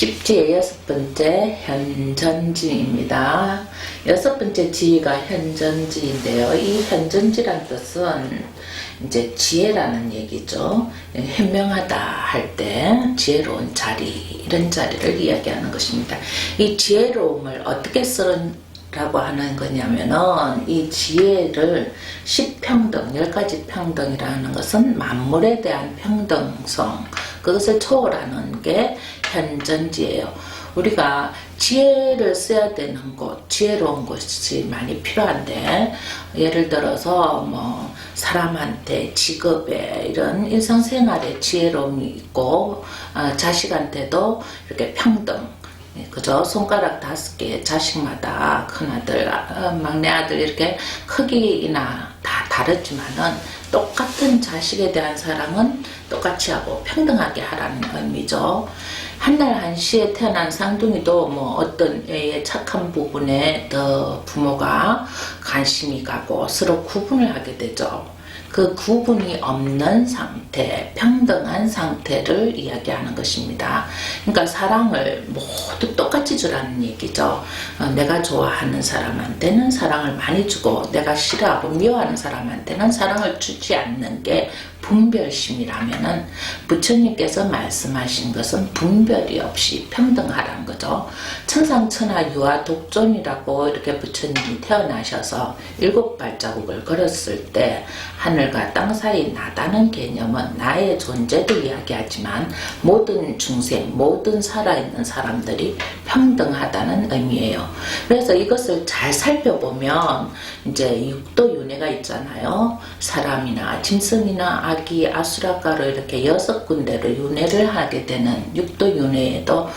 10지의 6번째 현전지입니다. 6번째 지가 현전지인데요. 이 현전지란 뜻은 이제 지혜라는 얘기죠. 현명하다 할 때 지혜로운 자리, 이런 자리를 이야기하는 것입니다. 이 지혜로움을 어떻게 쓰라고 하는 거냐면은 이 지혜를 10평등, 10가지 평등이라는 것은 만물에 대한 평등성, 그것을 초월하는 게 현전지예요. 우리가 지혜를 써야 되는 곳, 지혜로운 곳이 많이 필요한데, 예를 들어서 뭐 사람한테, 직업에, 이런 일상생활에 지혜로움이 있고, 자식한테도 이렇게 평등, 그죠? 손가락 5개 자식마다 큰아들, 막내아들 이렇게 크기나 다 다르지만은 똑같은 자식에 대한 사랑은 똑같이 하고 평등하게 하라는 의미죠. 한날 한시에 태어난 쌍둥이도 뭐 어떤 애의 착한 부분에 더 부모가 관심이 가고 서로 구분을 하게 되죠. 그 구분이 없는 상태, 평등한 상태를 이야기하는 것입니다. 그러니까 사랑을 모두 똑같이 주라는 얘기죠. 내가 좋아하는 사람한테는 사랑을 많이 주고, 내가 싫어하고 미워하는 사람한테는 사랑을 주지 않는 게 분별심이라면은, 부처님께서 말씀하신 것은 분별이 없이 평등하라는 거죠. 천상천하 유아 독존이라고 이렇게 부처님이 태어나셔서 7발자국을 걸었을 때 하늘과 땅 사이 나다는 개념은 나의 존재도 이야기하지만 모든 중생, 모든 살아있는 사람들이 평등하다는 의미예요. 그래서 이것을 잘 살펴보면 이제 육도윤회가 있잖아요. 사람이나 짐승이나 아기, 아수라가로 이렇게 6군데로 윤회를 하게 되는 육도윤회에도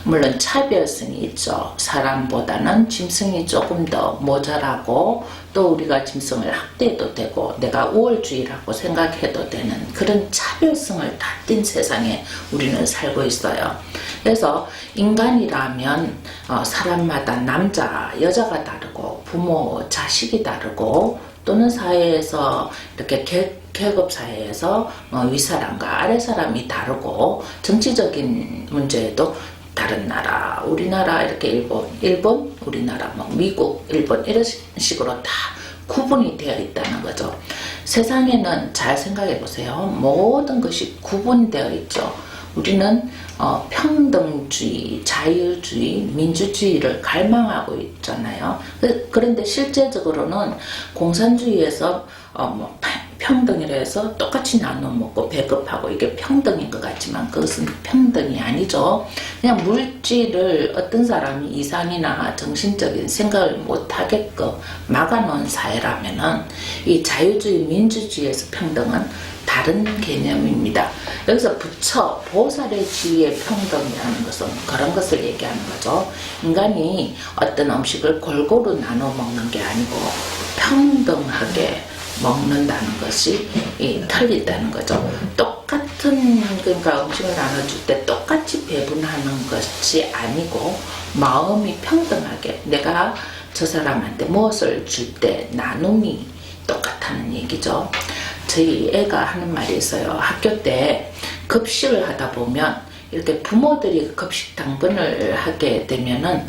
물론 차별성이 있죠. 사람보다는 짐승이 조금 더 모자라고, 또 우리가 짐승을 학대해도 되고 내가 우월주의라고 생각해도 되는 그런 차별성을 다 띈 세상에 우리는 살고 있어요. 그래서 인간이라면 사람마다 남자, 여자가 다르고 부모, 자식이 다르고, 또는 사회에서 이렇게 계급 사회에서 윗사람과 아랫사람이 다르고, 정치적인 문제에도 다른 나라, 우리나라 이렇게 일본, 우리나라, 뭐 미국, 일본 이런 식으로 다 구분이 되어 있다는 거죠. 세상에는 잘 생각해 보세요. 모든 것이 구분되어 있죠. 우리는 평등주의, 자유주의, 민주주의를 갈망하고 있잖아요. 그런데 실제적으로는 공산주의에서 평등이라 해서 똑같이 나눠 먹고 배급하고 이게 평등인 것 같지만 그것은 평등이 아니죠. 그냥 물질을 어떤 사람이 이상이나 정신적인 생각을 못하게끔 막아놓은 사회라면은 이 자유주의, 민주주의에서 평등은 다른 개념입니다. 여기서 부처, 보살의 지위의 평등이라는 것은 그런 것을 얘기하는 거죠. 인간이 어떤 음식을 골고루 나눠 먹는 게 아니고 평등하게 먹는다는 것이 틀리다는 거죠. 똑같은, 그러니까 음식을 나눠줄 때 똑같이 배분하는 것이 아니고 마음이 평등하게, 내가 저 사람한테 무엇을 줄 때 나눔이 똑같다는 얘기죠. 저희 애가 하는 말이 있어요. 학교 때 급식을 하다 보면 이렇게 부모들이 급식 당번을 하게 되면은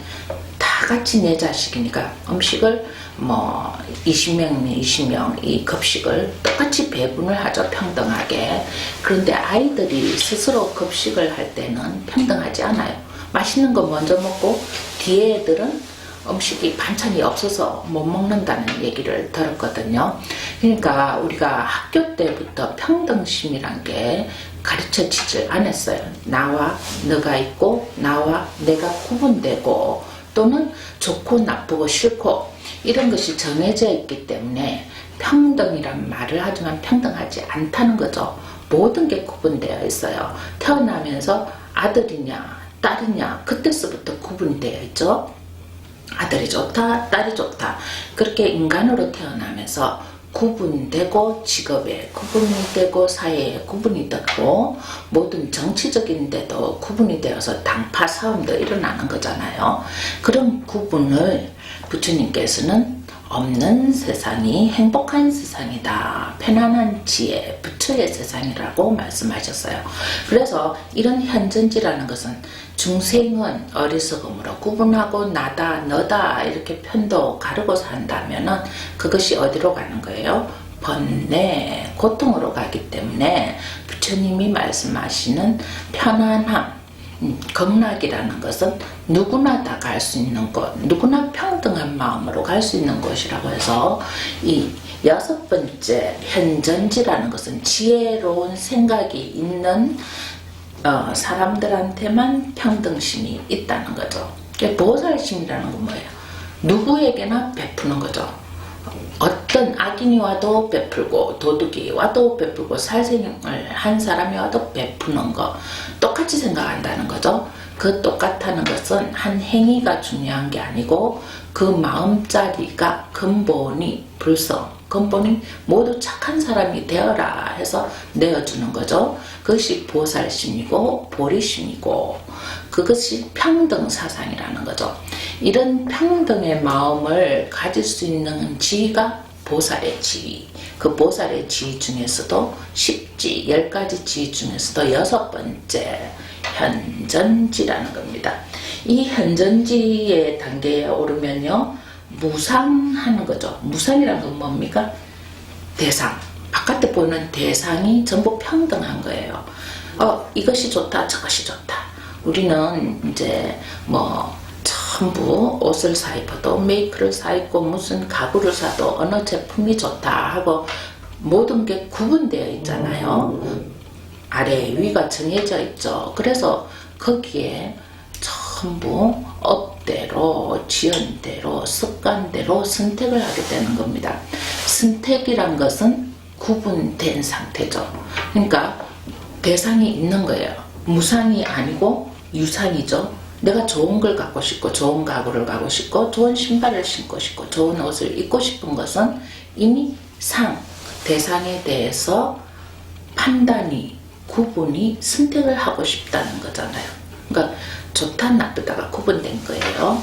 다 같이 내 자식이니까 음식을 뭐 20명이면 20명 이 급식을 똑같이 배분을 하죠. 평등하게. 그런데 아이들이 스스로 급식을 할 때는 평등하지 않아요. 맛있는 거 먼저 먹고 뒤에 애들은 음식이 반찬이 없어서 못 먹는다는 얘기를 들었거든요. 그러니까 우리가 학교 때부터 평등심이란 게 가르쳐지질 않았어요. 나와 너가 있고 나와 내가 구분되고, 또는 좋고 나쁘고 싫고 이런 것이 정해져 있기 때문에 평등이란 말을 하지만 평등하지 않다는 거죠. 모든 게 구분되어 있어요. 태어나면서 아들이냐 딸이냐 그때서부터 구분이 되어 있죠. 아들이 좋다, 딸이 좋다. 그렇게 인간으로 태어나면서 구분되고, 직업에 구분이 되고, 사회에 구분이 되고, 모든 정치적인 데도 구분이 되어서 당파 싸움도 일어나는 거잖아요. 그런 구분을 부처님께서는 없는 세상이 행복한 세상이다. 편안한 지혜, 부처의 세상이라고 말씀하셨어요. 그래서 이런 현전지라는 것은 중생은 어리석음으로 구분하고 나다, 너다 이렇게 편도 가르고 산다면은 그것이 어디로 가는 거예요? 번뇌, 고통으로 가기 때문에 부처님이 말씀하시는 편안함, 극락이라는 것은 누구나 다 갈 수 있는 곳, 누구나 평등한 마음으로 갈 수 있는 곳이라고 해서 이 6번째 현전지라는 것은 지혜로운 생각이 있는 사람들한테만 평등심이 있다는 거죠. 보살심이라는 건 뭐예요? 누구에게나 베푸는 거죠. 어떤 악인이 와도 베풀고 도둑이 와도 베풀고 살생을 한 사람이 와도 베푸는 거 똑같이 생각한다는 거죠. 그 똑같다는 것은 한 행위가 중요한 게 아니고 그 마음자리가 근본이 불성, 근본이 모두 착한 사람이 되어라 해서 내어주는 거죠. 그것이 보살심이고 보리심이고 그것이 평등사상이라는 거죠. 이런 평등의 마음을 가질 수 있는 지위가 보살의 지위. 그 보살의 지위 중에서도 10지, 10가지 지위 중에서도 6번째 현전지라는 겁니다. 이 현전지의 단계에 오르면요, 무상하는 거죠. 무상이란 건 뭡니까? 대상. 바깥에 보는 대상이 전부 평등한 거예요. 이것이 좋다, 저것이 좋다. 우리는 이제 전부 옷을 사 입어도 메이크를 사 입고 무슨 가구를 사도 어느 제품이 좋다 하고 모든 게 구분되어 있잖아요. 아래 위가 정해져 있죠. 그래서 거기에 전부 업대로 지연대로 습관대로 선택을 하게 되는 겁니다. 선택이란 것은 구분된 상태죠. 그러니까 대상이 있는 거예요. 무상이 아니고 유상이죠. 내가 좋은 걸 갖고 싶고 좋은 가구를 가고 싶고 좋은 신발을 신고 싶고 좋은 옷을 입고 싶은 것은 이미 대상에 대해서 판단이 구분이 선택을 하고 싶다는 거잖아요. 그러니까 좋다 나쁘다가 구분된 거예요.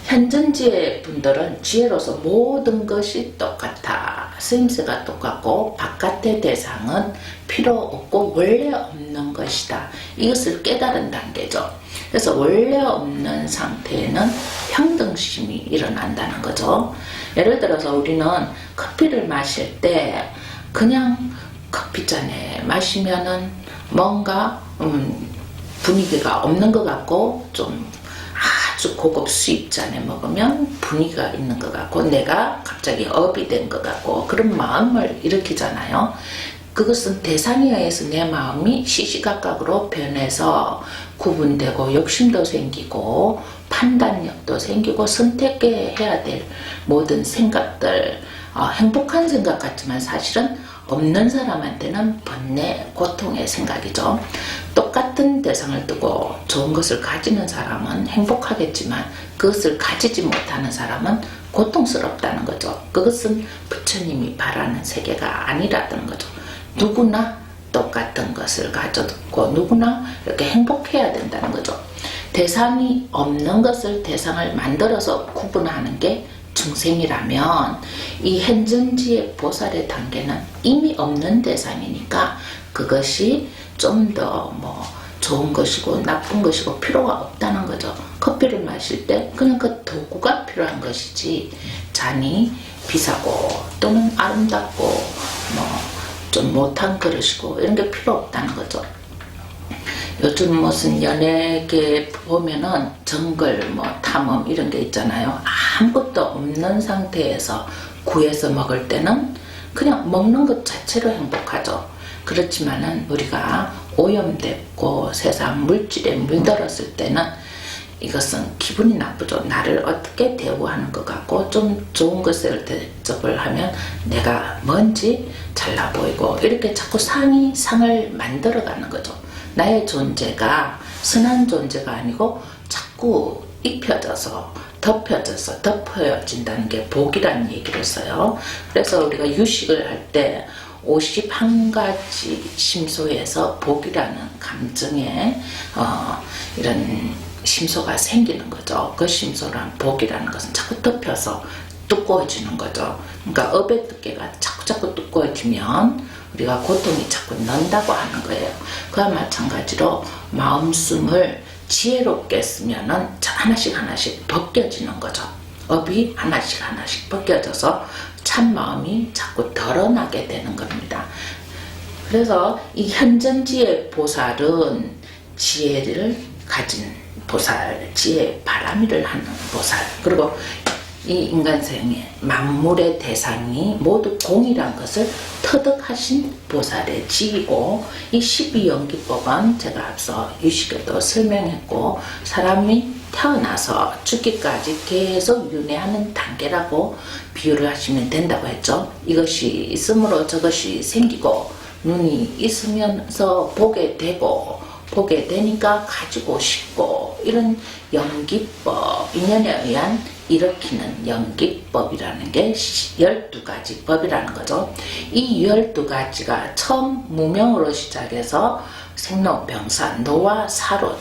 현전지의 분들은 지혜로서 모든 것이 똑같아. 쓰임새가 똑같고 바깥의 대상은 필요 없고 원래 없는 것이다. 이것을 깨달은 단계죠. 그래서 원래 없는 상태에는 평등심이 일어난다는 거죠. 예를 들어서 우리는 커피를 마실 때 그냥 커피잔에 마시면은 뭔가 분위기가 없는 것 같고 좀 아주 고급 수입잔에 먹으면 분위기가 있는 것 같고 내가 갑자기 업이 된 것 같고 그런 마음을 일으키잖아요. 그것은 대상에 의해서 내 마음이 시시각각으로 변해서 구분되고 욕심도 생기고 판단력도 생기고 선택해야 될 모든 생각들, 행복한 생각 같지만 사실은 없는 사람한테는 번뇌, 고통의 생각이죠. 똑같은 대상을 두고 좋은 것을 가지는 사람은 행복하겠지만 그것을 가지지 못하는 사람은 고통스럽다는 거죠. 그것은 부처님이 바라는 세계가 아니라는 거죠. 누구나 똑같은 것을 가졌고 누구나 이렇게 행복해야 된다는 거죠. 대상이 없는 것을 대상을 만들어서 구분하는 게 중생이라면 이 현전지의 보살의 단계는 이미 없는 대상이니까 그것이 좀 더 좋은 것이고 나쁜 것이고 필요가 없다는 거죠. 커피를 마실 때 그냥 그 도구가 필요한 것이지 잔이 비싸고 또는 아름답고 좀 못한 그릇이고 이런 게 필요 없다는 거죠. 요즘 무슨 연예계 보면은 정글 탐험 이런 게 있잖아요. 아무것도 없는 상태에서 구해서 먹을 때는 그냥 먹는 것 자체로 행복하죠. 그렇지만은 우리가 오염됐고 세상 물질에 물들었을 때는 이것은 기분이 나쁘죠. 나를 어떻게 대우하는 것 같고 좀 좋은 것을 대접을 하면 내가 뭔지 잘나 보이고 이렇게 자꾸 상을 만들어가는 거죠. 나의 존재가 선한 존재가 아니고 자꾸 입혀져서 덮어진다는 게 복이라는 얘기를 써요. 그래서 우리가 유식을 할 때 51가지 심소에서 복이라는 감정에 이런 심소가 생기는 거죠. 그 심소란 복이라는 것은 자꾸 덮여서 두꺼워지는 거죠. 그러니까 업의 두께가 자꾸 두꺼워지면 우리가 고통이 자꾸 는다고 하는 거예요. 그와 마찬가지로 마음씀을 지혜롭게 쓰면은 하나씩 벗겨지는 거죠. 업이 하나씩 벗겨져서 참 마음이 자꾸 드러나게 되는 겁니다. 그래서 이 현전지의 보살은 지혜를 가진 보살, 지혜 바라미를 하는 보살, 그리고 이 인간생의 만물의 대상이 모두 공이란 것을 터득하신 보살의 지이고, 이 12연기법은 제가 앞서 유식에도 설명했고, 사람이 태어나서 죽기까지 계속 윤회하는 단계라고 비유를 하시면 된다고 했죠. 이것이 있으므로 저것이 생기고, 눈이 있으면서 보게 되고, 보게 되니까 가지고 싶고, 이런 연기법, 인연에 의한 일으키는 연기법이라는 게 12가지 법이라는 거죠. 이 12가지가 처음 무명으로 시작해서 생로병사, 노와 사로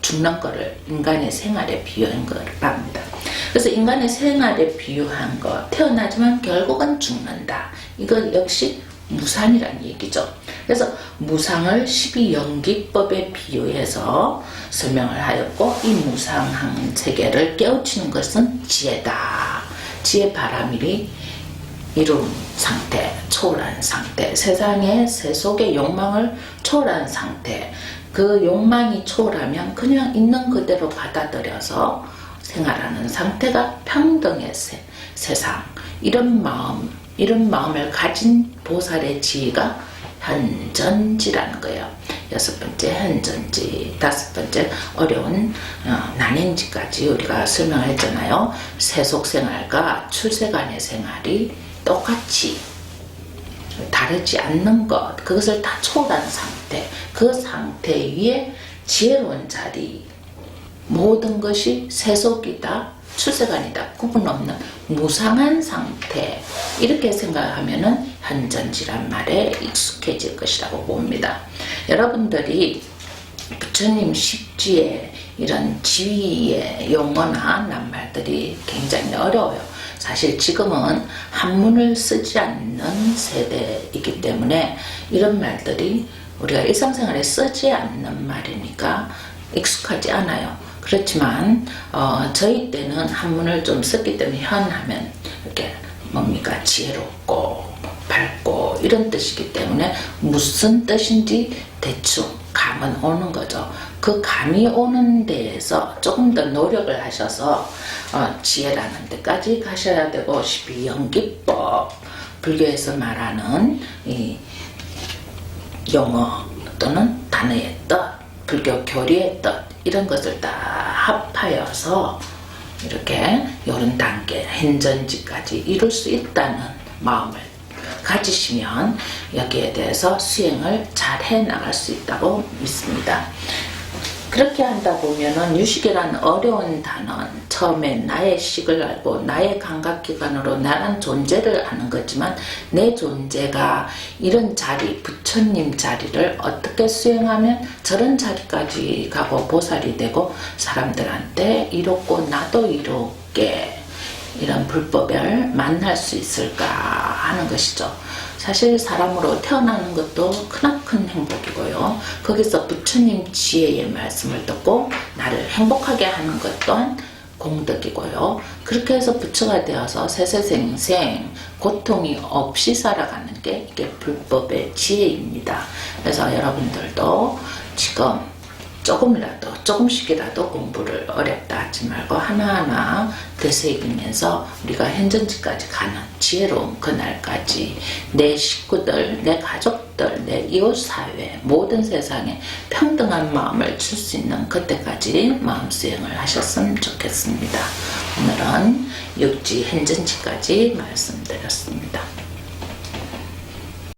죽는 거를 인간의 생활에 비유한 거랍니다. 그래서 인간의 생활에 비유한 거, 태어나지만 결국은 죽는다. 이거 역시 무상이라는 얘기죠. 그래서 무상을 12연기법에 비유해서 설명을 하였고, 이 무상한 세계를 깨우치는 것은 지혜다. 지혜 바라밀이 이룬 상태, 초월한 상태, 세상의 세속의 욕망을 초월한 상태, 그 욕망이 초월하면 그냥 있는 그대로 받아들여서 생활하는 상태가 평등의 세상, 이런 마음을 가진 보살의 지혜가 현전지라는 거예요. 6번째 현전지, 5번째 어려운 난행지까지 우리가 설명을 했잖아요. 세속생활과 출세간의 생활이 똑같이 다르지 않는 것, 그것을 다 초월한 상태, 그 상태 위에 지혜로운 자리, 모든 것이 세속이다, 출세간이다, 구분 없는 무상한 상태, 이렇게 생각하면은 현전지란 말에 익숙해질 것이라고 봅니다. 여러분들이 부처님 십지에 이런 지위의 용어나 낱말들이 굉장히 어려워요. 사실 지금은 한문을 쓰지 않는 세대이기 때문에 이런 말들이 우리가 일상생활에 쓰지 않는 말이니까 익숙하지 않아요. 그렇지만 저희 때는 한문을 좀 썼기 때문에 현하면 이렇게 뭡니까, 지혜롭고 밝고 이런 뜻이기 때문에 무슨 뜻인지 대충 감은 오는 거죠. 그 감이 오는 데에서 조금 더 노력을 하셔서 지혜라는 데까지 가셔야 되고, 12연기법, 불교에서 말하는 이 용어 또는 단어의 뜻, 불교 교리의 뜻, 이런 것을 다 합하여서 이렇게 이런 단계, 현전지까지 이룰 수 있다는 마음을 가지시면 여기에 대해서 수행을 잘 해나갈 수 있다고 믿습니다. 그렇게 한다 보면은 유식이라는 어려운 단어는 처음에 나의 식을 알고 나의 감각기관으로 나란 존재를 아는 거지만, 내 존재가 이런 자리, 부처님 자리를 어떻게 수행하면 저런 자리까지 가고 보살이 되고 사람들한테 이롭고 나도 이롭게 이런 불법을 만날 수 있을까 하는 것이죠. 사실 사람으로 태어나는 것도 크나큰 행복이고요. 거기서 부처님 지혜의 말씀을 듣고 나를 행복하게 하는 것 또한 공덕이고요. 그렇게 해서 부처가 되어서 세세생생 고통이 없이 살아가는 게 이게 불법의 지혜입니다. 그래서 여러분들도 지금 조금씩이라도 공부를 어렵다 하지 말고 하나하나 되새기면서 우리가 현전지까지 가는 지혜로운 그날까지 내 식구들, 내 가족들, 내 이웃사회, 모든 세상에 평등한 마음을 줄 수 있는 그때까지 마음 수행을 하셨으면 좋겠습니다. 오늘은 육지 현전지까지 말씀드렸습니다.